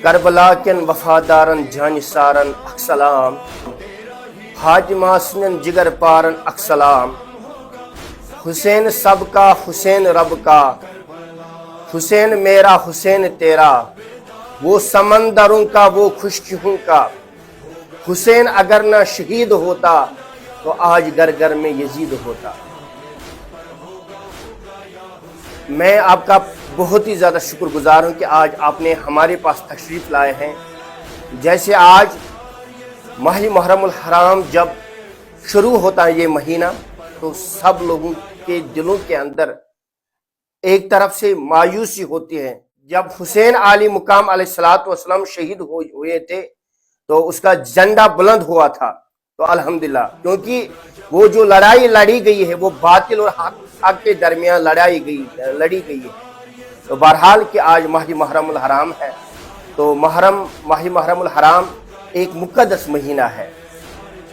کربلا کن وفادارن جان سارن اک سلام، حاجما سنن جگر پارن اک سلام، حسین سب کا حسین رب کا، حسین میرا حسین تیرا، وہ سمندروں کا وہ خشکیوں کا، حسین اگر نہ شہید ہوتا تو آج گھر گھر میں یزید ہوتا۔ میں آپ کا بہت ہی زیادہ شکر گزار ہوں کہ آج آپ نے ہمارے پاس تشریف لائے ہیں۔ جیسے آج ماہ محرم الحرام جب شروع ہوتا ہے یہ مہینہ، تو سب لوگوں کے دلوں کے اندر ایک طرف سے مایوسی ہوتی ہے۔ جب حسین علی مقام علیہ السلام شہید ہوئے تھے تو اس کا جھنڈا بلند ہوا تھا، تو الحمدللہ، کیونکہ وہ جو لڑائی لڑی گئی ہے وہ باطل اور حق کے درمیان لڑی گئی ہے۔ تو بہرحال کہ آج ماہ محرم الحرام ہے، تو ماہ محرم الحرام ایک مقدس مہینہ ہے،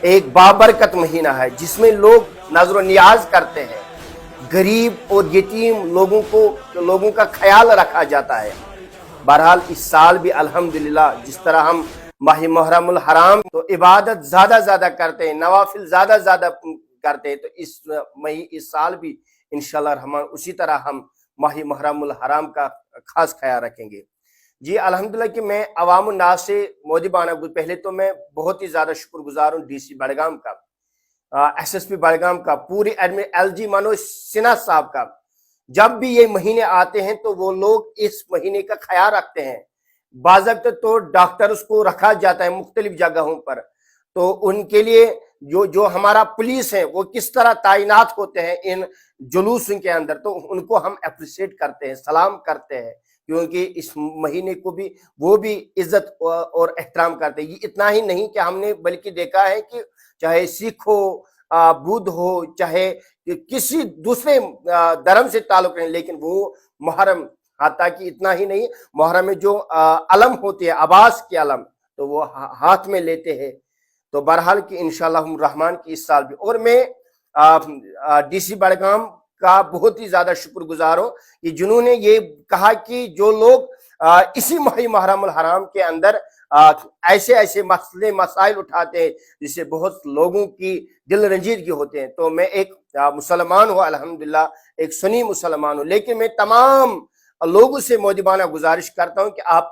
ایک بابرکت مہینہ ہے، جس میں لوگ نظر و نیاز کرتے ہیں، غریب اور یتیم لوگوں کا خیال رکھا جاتا ہے۔ بہرحال اس سال بھی الحمدللہ جس طرح ہم ماہ محرم الحرام تو عبادت زیادہ کرتے ہیں، نوافل زیادہ کرتے ہیں، تو اس سال بھی انشاءاللہ الرحمن اسی طرح ہم ماہ محرم الحرام کا خاص خیال رکھیں گے۔ جی الحمدللہ کہ میں عوام الناس سے مودبانہ پہلے تو میں بہت ہی زیادہ شکر گزار ہوں ڈی سی بڑگام کا، ایس ایس پی بڑگام کا، پوری ایل جی منوج سنہا صاحب کا۔ جب بھی یہ مہینے آتے ہیں تو وہ لوگ اس مہینے کا خیال رکھتے ہیں، باضابطہ طور ڈاکٹرز کو رکھا جاتا ہے مختلف جگہوں پر، تو ان کے لیے جو ہمارا پولیس ہے وہ کس طرح تعینات ہوتے ہیں ان جلوس کے اندر، تو ان کو ہم اپریشیٹ کرتے ہیں، سلام کرتے ہیں، کیونکہ اس مہینے کو بھی وہ بھی عزت اور احترام کرتے ہیں۔ یہ اتنا ہی نہیں کہ ہم نے بلکہ دیکھا ہے کہ چاہے سکھ ہو، بدھ ہو، چاہے کسی دوسرے دھرم سے تعلق نہیں، لیکن وہ محرم، حتیٰ کہ اتنا ہی نہیں، محرم میں جو علم ہوتے ہیں، عباس کے علم، تو وہ ہاتھ میں لیتے ہیں۔ تو بہرحال کہ انشاءاللہ الرحمن کی اس سال بھی، اور میں ڈی سی بڑگام کا بہت ہی زیادہ شکر گزار ہوں کہ جنہوں نے یہ کہا کہ جو لوگ اسی ماہ محرم الحرام کے اندر ایسے مسائل اٹھاتے ہیں جس سے بہت لوگوں کی دل رنجیدگی ہوتے ہیں، تو میں ایک مسلمان ہوں، الحمدللہ ایک سنی مسلمان ہوں، لیکن میں تمام لوگوں سے مودبانہ گزارش کرتا ہوں کہ آپ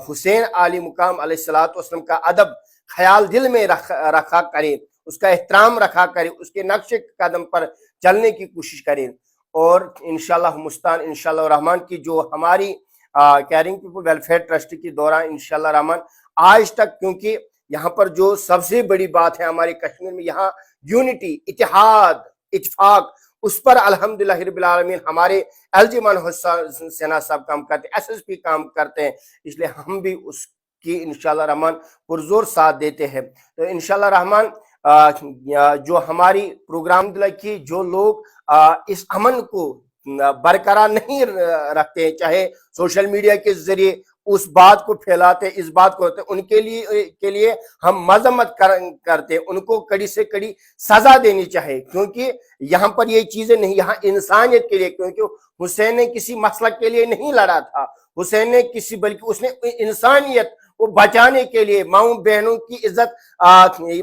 حسین علی مقام علیہ السلام کا ادب خیال دل میں رکھا کریں، اس کا احترام رکھا کریں، اس کے نقش قدم پر چلنے کی کوشش کریں، اور انشاءاللہ مستان انشاءاللہ الرحمن کی جو ہماری کیئرنگ پیپل ویلفیئر ٹرسٹ کی دوران انشاءاللہ الرحمن آج تک، کیونکہ یہاں پر جو سب سے بڑی بات ہے ہمارے کشمیر میں، یہاں یونٹی، اتحاد، اتفاق، اس پر الحمدللہ رب العالمین ہمارے ایل جی منوج سنہا صاحب کام کرتے ہیں، ایس ایس پی کام کرتے ہیں، اس لیے ہم بھی اس کی انشاءاللہ الرحمن پرزور ساتھ دیتے ہیں۔ تو انشاءاللہ الرحمن جو ہماری پروگرام کی جو لوگ اس امن کو برقرار نہیں رکھتے ہیں، چاہے سوشل میڈیا کے ذریعے اس بات کو پھیلاتے، اس بات کو ہوتے، ان کے لیے ہم مذمت کرتے ہیں، ان کو کڑی سے کڑی سزا دینی چاہیے، کیونکہ یہاں پر یہ چیزیں نہیں، یہاں انسانیت کے لیے، کیونکہ حسین نے کسی مسلک کے لیے نہیں لڑا تھا، حسین نے بلکہ اس نے انسانیت کو بچانے کے لیے، ماؤں بہنوں کی عزت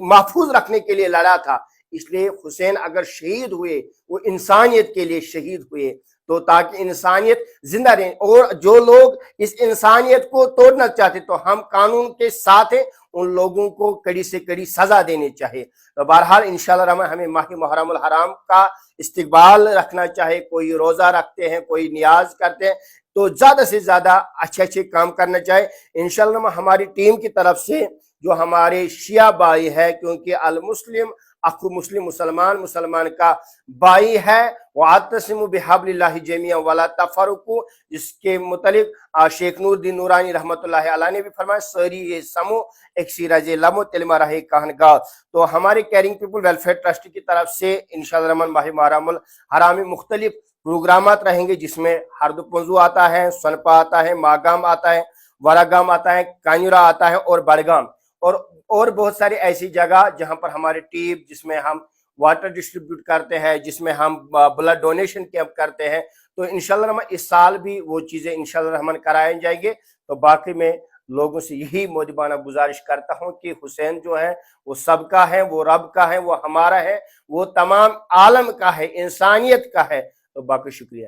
محفوظ رکھنے کے لیے لڑا تھا۔ اس لیے حسین اگر شہید ہوئے وہ انسانیت کے لیے شہید ہوئے، تو تاکہ انسانیت زندہ رہے، اور جو لوگ اس انسانیت کو توڑنا چاہتے تو ہم قانون کے ساتھ ہیں، ان لوگوں کو کڑی سے کڑی سزا دینی چاہیے۔ تو بہرحال انشاءاللہ الرحمن ہمیں ماہ محرم الحرام کا استقبال رکھنا چاہے، کوئی روزہ رکھتے ہیں، کوئی نیاز کرتے ہیں، تو زیادہ سے زیادہ اچھے کام کرنا چاہے۔ انشاءاللہ ہماری ٹیم کی طرف سے جو ہمارے شیعہ بھائی ہے، کیونکہ المسلم اخو مسلم، مسلمان کا بھائی ہے، وَاعْتَصِمُوا بِحَبْلِ اللَّهِ جَمِيعًا وَلَا تَفَرَّقُوا، جس کے متعلق شیخ نور الدین نورانی رحمۃ اللہ علیہ نے بھی فرمایا، سری یہ سمو ایک سیراج لمو تلما رہے کہنگاہ۔ تو ہمارے کیئرنگ پیپل ویلفیئر ٹرسٹ کی طرف سے انشاءاللہ الرحمن ماہ محرم الحرام میں مختلف پروگرامات رہیں گے، جس میں ہرد پنزو آتا ہے، سنپا آتا ہے، ماگام آتا ہے، وراگام آتا ہے، کانیورا آتا ہے، اور بڑگام، اور بہت ساری ایسی جگہ جہاں پر ہمارے ٹیم، جس میں ہم واٹر ڈسٹریبیوٹ کرتے ہیں، جس میں ہم بلڈ ڈونیشن کیمپ کرتے ہیں، تو انشاءاللہ الرحمن اس سال بھی وہ چیزیں انشاءاللہ الرحمن کرائیں جائیں گے۔ تو باقی میں لوگوں سے یہی مودبانہ گزارش کرتا ہوں کہ حسین جو ہے وہ سب کا ہے، وہ رب کا ہے، وہ ہمارا ہے، وہ تمام عالم کا ہے، انسانیت کا ہے۔ تو باقی شکریہ۔